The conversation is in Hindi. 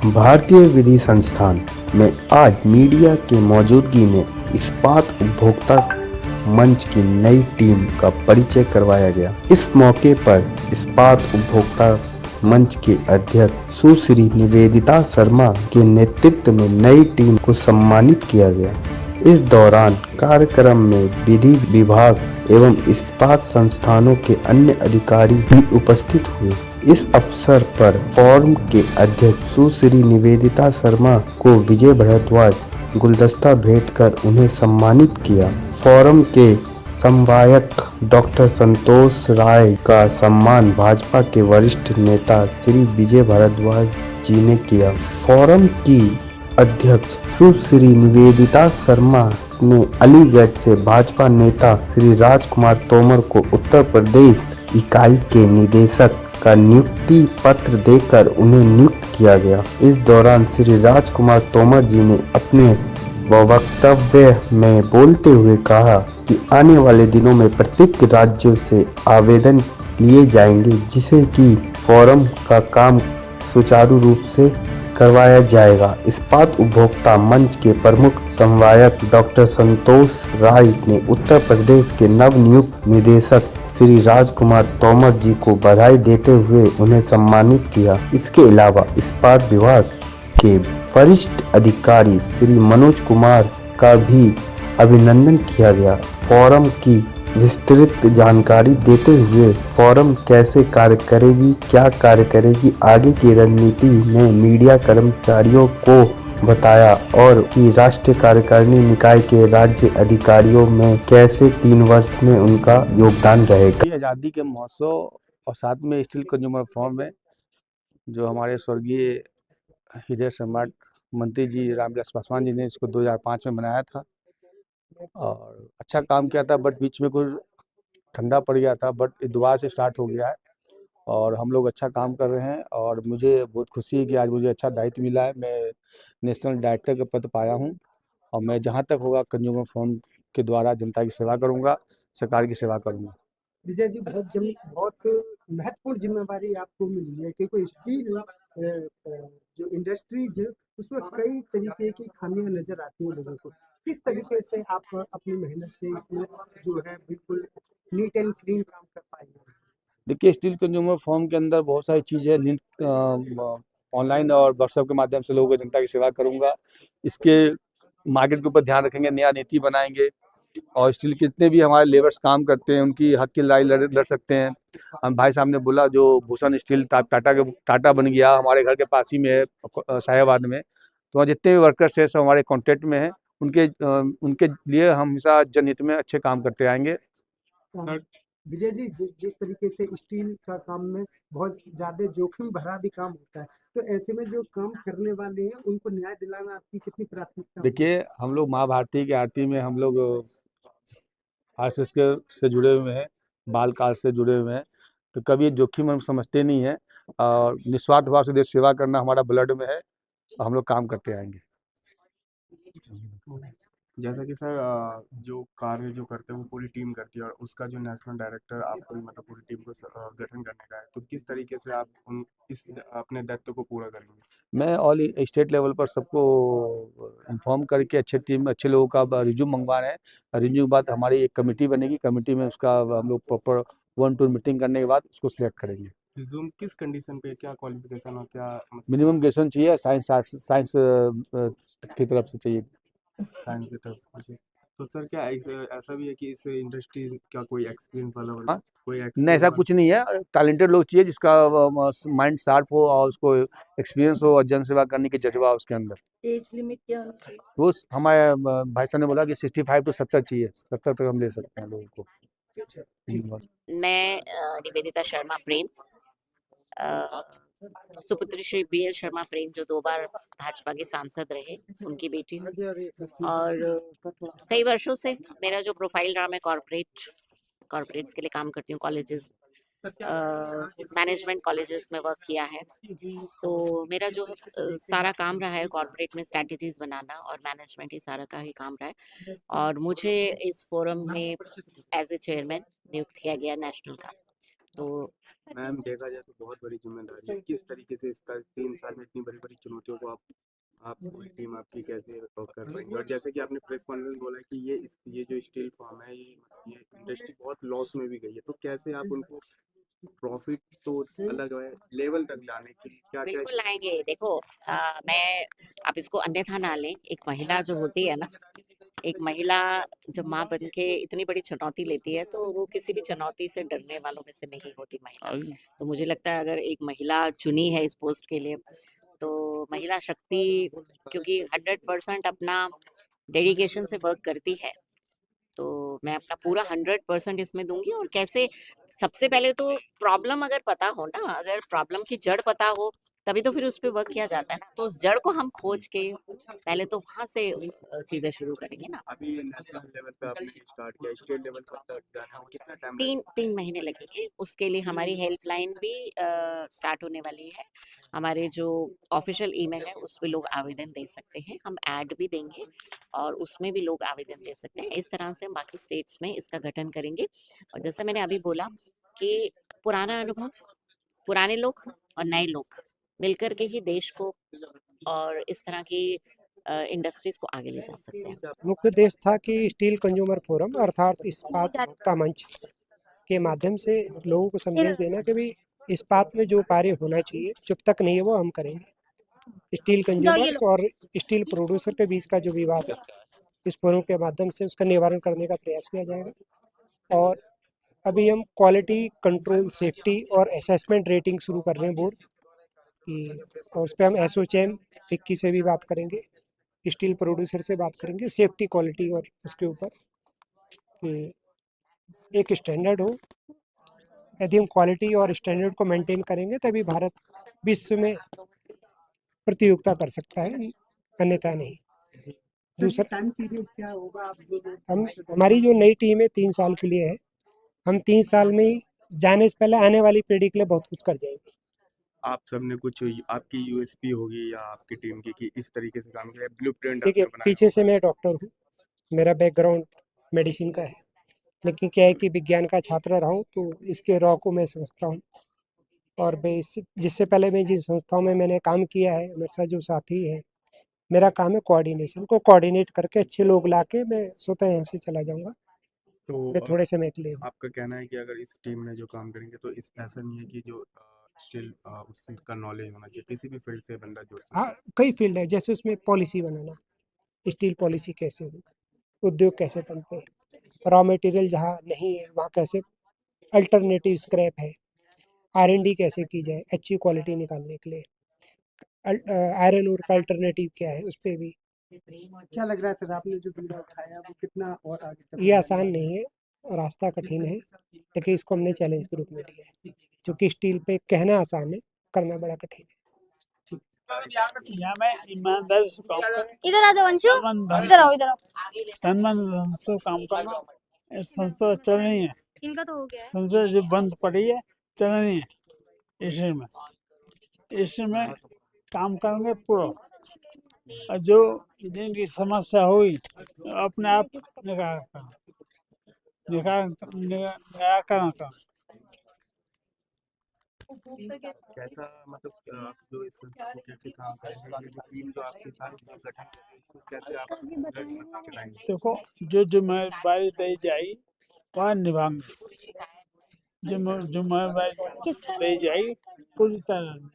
भारतीय विधि संस्थान में आज मीडिया की मौजूदगी में इस्पात उपभोक्ता मंच की नई टीम का परिचय करवाया गया। इस मौके पर इस्पात उपभोक्ता मंच के अध्यक्ष सुश्री निवेदिता शर्मा के नेतृत्व में नई टीम को सम्मानित किया गया। इस दौरान कार्यक्रम में विधि विभाग एवं इस्पात संस्थानों के अन्य अधिकारी भी उपस्थित हुए। इस अवसर पर फोरम के अध्यक्ष सुश्री निवेदिता शर्मा को विजय भारद्वाज गुलदस्ता भेंट कर उन्हें सम्मानित किया। फोरम के समन्वयक डॉक्टर संतोष राय का सम्मान भाजपा के वरिष्ठ नेता श्री विजय भारद्वाज जी ने किया। फोरम की अध्यक्ष सुश्री निवेदिता शर्मा ने अलीगढ़ से भाजपा नेता श्री राजकुमार तोमर को उत्तर प्रदेश इकाई के निदेशक का नियुक्ति पत्र देकर उन्हें नियुक्त किया गया। इस दौरान श्री राजकुमार तोमर जी ने अपने वक्तव्य में बोलते हुए कहा कि आने वाले दिनों में प्रत्येक राज्यों से आवेदन लिए जाएंगे, जिससे कि फोरम का काम सुचारू रूप से करवाया जाएगा। इस्पात उपभोक्ता मंच के प्रमुख समन्वयक डॉक्टर संतोष राय ने उत्तर प्रदेश के नवनियुक्त निदेशक श्री राजकुमार तोमर जी को बधाई देते हुए उन्हें सम्मानित किया। इसके अलावा इस्पात विभाग के वरिष्ठ अधिकारी श्री मनोज कुमार का भी अभिनंदन किया गया। फोरम की विस्तृत जानकारी देते हुए फोरम कैसे कार्य करेगी, क्या कार्य करेगी, आगे की रणनीति में मीडिया कर्मचारियों को बताया और कि राष्ट्रीय कार्यकारिणी निकाय के राज्य अधिकारियों में कैसे 3 वर्ष में उनका योगदान रहेगा। आज़ादी के महोत्सव और साथ में स्टील कंज्यूमर फोरम में जो हमारे स्वर्गीय हृदय सम्राट मंत्री जी रामविलास पासवान जी ने इसको 2005 में बनाया था और अच्छा काम किया था, बट बीच में कुछ ठंडा पड़ गया था, बट दोबारा से स्टार्ट हो गया है और हम लोग अच्छा काम कर रहे हैं और मुझे बहुत खुशी है कि आज मुझे अच्छा दायित्व मिला है। मैं नेशनल डायरेक्टर का पद पाया हूँ और मैं जहाँ तक होगा कंज्यूमर फोरम के द्वारा जनता की सेवा करूँगा, सरकार की सेवा करूँगा। विजय जी, बहुत महत्वपूर्ण जिम्मेवारी आपको मिली है, क्योंकि स्टील जो इंडस्ट्रीज है उसमें कई तरीके की खामियां नजर आती है लोगों को। किस तरीके से आप अपनी मेहनत से इसमें जो है बिल्कुल नीट एंड क्लीन काम कर पाएंगे? देखिए, स्टील कंज्यूमर फोरम के अंदर बहुत सारी चीज़ें हैं। ऑनलाइन और व्हाट्सएप के माध्यम से लोगों को जनता की सेवा करूंगा। इसके मार्केट के ऊपर ध्यान रखेंगे, नया नीति बनाएंगे और स्टील के जितने भी हमारे लेबर्स काम करते हैं उनकी हक की लड़ाई लड़ सकते हैं। हम भाई साहब ने बोला जो भूषण स्टील टाटा बन गया हमारे घर के पास ही में है, साहिबाबाद में, तो वहाँ जितने भी वर्कर्स हैं सब हमारे कॉन्टेक्ट में हैं। उनके लिए हम हमेशा जनहित में अच्छे काम करते आएंगे। विजय जी, जिस तरीके से स्टील का काम में बहुत ज्यादा जोखिम भरा भी काम होता है, तो ऐसे में जो काम करने वाले हैं उनको न्याय दिलाना आपकी कितनी प्राथमिकता? देखिए, हम लोग माँ भारती की आरती में हम लोग आरएसएस के से जुड़े हुए हैं, बाल काल से जुड़े हुए हैं, तो कभी ये जोखिम हम समझते नहीं है और निस्वार्थ भाव से देश सेवा करना हमारा ब्लड में है और हम लोग काम करते आएंगे। जैसा कि सर जो कार्य जो करते हैं वो पूरी टीम करती है और उसका जो नेशनल डायरेक्टर आपको ही मतलब पूरी टीम को गठन करने का है, तो किस तरीके से आप इस अपने दायित्व को पूरा करेंगे? मैं ऑल स्टेट लेवल पर सबको इन्फॉर्म करके अच्छे टीम अच्छे लोगों का रिज्यूम मंगवा रहे हैं। रिज्यूम के बाद हमारी एक कमेटी बनेगी, कमेटी में उसका हम लोग प्रॉपर 1-2 मीटिंग करने के बाद उसको सिलेक्ट करेंगे। रिज्यूम किस कंडीशन पे, क्या क्वालिफिकेशन और क्या मिनिमम ग्रेजुएशन चाहिए, साइंस की तरफ से चाहिए। साइंस की तरफ से। तो सर क्या ऐसा भी है कि इस इंडस्ट्री का कोई एक्सपीरियंस वाला हाँ, कोई नहीं ऐसा कुछ नहीं है, टैलेंटेड लोग चाहिए जिसका माइंड शार्प हो और उसको एक्सपीरियंस हो और जन सेवा करने की जज्बा हो उसके अंदर। एज लिमिट क्या है? वो हमारे भाई साहब ने बोला कि 65 to 70 चाहिए, 70 तक हम ले सकते हैं लोगों को। मैं निवेदिता शर्मा प्रेम, सुपुत्री श्री BL शर्मा प्रेम जो 2 बार भाजपा के सांसद रहे, उनकी बेटी हूँ और कई वर्षों से मेरा जो प्रोफाइल रहा, मैं कॉर्पोरेट्स के लिए काम करती हूँ, कॉलेजेस, मैनेजमेंट कॉलेजेस में वर्क किया है। तो मेरा जो सारा काम रहा है कॉर्पोरेट में स्ट्रैटेजीज बनाना और मैनेजमेंट, ये सारा का ही काम रहा है और मुझे इस फोरम में एज ए चेयरमैन नियुक्त किया गया नेशनल का। तो मैम देखा जाए तो बहुत बड़ी जिम्मेदारी है। किस तरीके से इस 3 साल में इतनी बड़ी-बड़ी चुनौतियों को आप पूरी टीम आपकी कैसे कर पाएँगे? और जैसे कि आपने प्रेस कॉन्फ्रेंस बोला कि ये जो स्टील फर्म है ये इंडस्ट्री बहुत लॉस में भी गई है। तो कैसे आप उनको प्रॉफिट तो अलग है लेवल तक लाने के लिए क्या-क्या बिल्कुल लाएंगे। देखो मैं आप इसको अन्यथा ना लें। एक महिला जो होती है ना, एक महिला जब माँ बन के इतनी बड़ी चुनौती लेती है तो वो किसी भी चुनौती से डरने वालों में से नहीं होती महिला। तो मुझे लगता है अगर एक महिला चुनी है इस पोस्ट के लिए तो महिला शक्ति, क्योंकि 100% अपना डेडिकेशन से वर्क करती है, तो मैं अपना पूरा 100% इसमें दूंगी। और कैसे, सबसे पहले तो प्रॉब्लम अगर पता हो ना, अगर प्रॉब्लम की जड़ पता हो तभी तो फिर उस पे वर्क किया जाता है ना। तो उस जड़ को हम खोज के पहले तो वहां से चीजें शुरू करेंगे ना। अभी नेशनल लेवल पे आपने स्टार्ट किया, स्टेट लेवल पर तक जाना है, कितना टाइम तीन महीने लगेंगे। उसके लिए हमारी हेल्पलाइन भी स्टार्ट होने वाली है। हमारे जो ऑफिशियल ईमेल है उस पे लोग आवेदन दे सकते हैं। हम ऐड भी देंगे और उसमें भी लोग आवेदन दे सकते हैं। इस तरह से हम बाकी स्टेट्स में इसका गठन करेंगे। और जैसा मैंने अभी बोला कि पुराना अनुभव, पुराने लोग और नए लोग मिलकर के ही देश को और इस तरह की इंडस्ट्रीज को आगे ले जा सकते हैं। मुख्य उद्देश्य था कि स्टील कंज्यूमर फोरम अर्थात इस्पात उपभोक्ता मंच के माध्यम से लोगों को संदेश देना कि भाई इस्पात में जो कार्य होना चाहिए जब तक नहीं है वो हम करेंगे। स्टील कंज्यूमर्स और स्टील प्रोड्यूसर के बीच का जो विवाद है इस फोरम के माध्यम से उसका निवारण करने का प्रयास किया जाएगा। और अभी हम क्वालिटी कंट्रोल, सेफ्टी और असेसमेंट रेटिंग शुरू कर रहे हैं बोर्ड की, और उस पर हम एसोचैम फिक्की से भी बात करेंगे, स्टील प्रोड्यूसर से बात करेंगे, सेफ्टी क्वालिटी और इसके ऊपर कि एक स्टैंडर्ड हो। यदि हम क्वालिटी और स्टैंडर्ड को मेंटेन करेंगे तभी भारत विश्व में प्रतियोगिता कर सकता है, अन्यथा नहीं। दूसरा टाइम पीरियड क्या होगा? आप जो हमारी जो नई टीम है 3 साल के लिए है। हम 3 साल में ही जाने से पहले आने वाली पीढ़ी के लिए बहुत कुछ कर जाएंगे। आप सबने कुछ आपकी यूएसपी होगी या आपकी टीम की कि इस तरीके से काम किया, ब्लूप्रिंट देखिए, आपने बनाया पीछे से मैं डॉक्टर हूँ, मेरा बैकग्राउंड मेडिसिन का है, लेकिन क्या है कि विज्ञान का छात्र रहा हूँ तो इसके रॉ को मैं समझता हूँ। और मैं जिससे पहले मैं जिन संस्थाओं में मैंने काम किया है, मेरे साथ जो साथी है, मेरा काम है कोऑर्डिनेशन को कोऑर्डिनेट करके अच्छे लोग ला के मैं स्वतः यहाँ से चला जाऊँगा। तो मैं थोड़े समय के लिए हूँ। आपका कहना है कि अगर इस टीम में जो काम करेंगे तो इस ऐसा नहीं है कि जो स्टिल उसका नॉलेज होना चाहिए, किसी भी फील्ड से बंदा जुड़ सकता है। हाँ, कई फील्ड है, जैसे उसमें पॉलिसी बनाना, स्टील पॉलिसी कैसे हो, उद्योग कैसे बनते, रॉ मटेरियल जहाँ नहीं है वहाँ कैसे अल्टरनेटिव स्क्रैप है, R&D कैसे की जाए अच्छी क्वालिटी निकालने के लिए, आयरन ओर का अल्टरनेटिव क्या है, उस पर भी। क्या लग रहा है सर, आपने जो बीड़ा उठाया वो कितना और आगे तक ये आसान नहीं है, रास्ता कठिन है, लेकिन इसको हमने चैलेंज के रूप में लिया है, क्योंकि स्टील पे कहना आसान है, करना बड़ा कठिन है। यहाँ मैं ईमानदारी से काम इधर आ जाओ अंशु, इधर आओ, इधर आओ। तन मन धन से काम करना। इस संस्था चल रही है, इनका तो हो गया है। संस्था जो बंद पड़ी है चल रही है, इसमें काम करेंगे पूरा। और जो जिनकी समस्या हुई अपने आप निराकरण कर। कैसा मतलब आप जो इस संस्था को कैसे काम करेंगे, ये जो टीम जो आपके साथ जो गठन करेंगे इसको कैसे आप चलाएंगे? देखो, जो जिम्मेदारी दी जाएगी वह निभाएंगे, जिम्मेदारी दी जाएगी पूरी तरह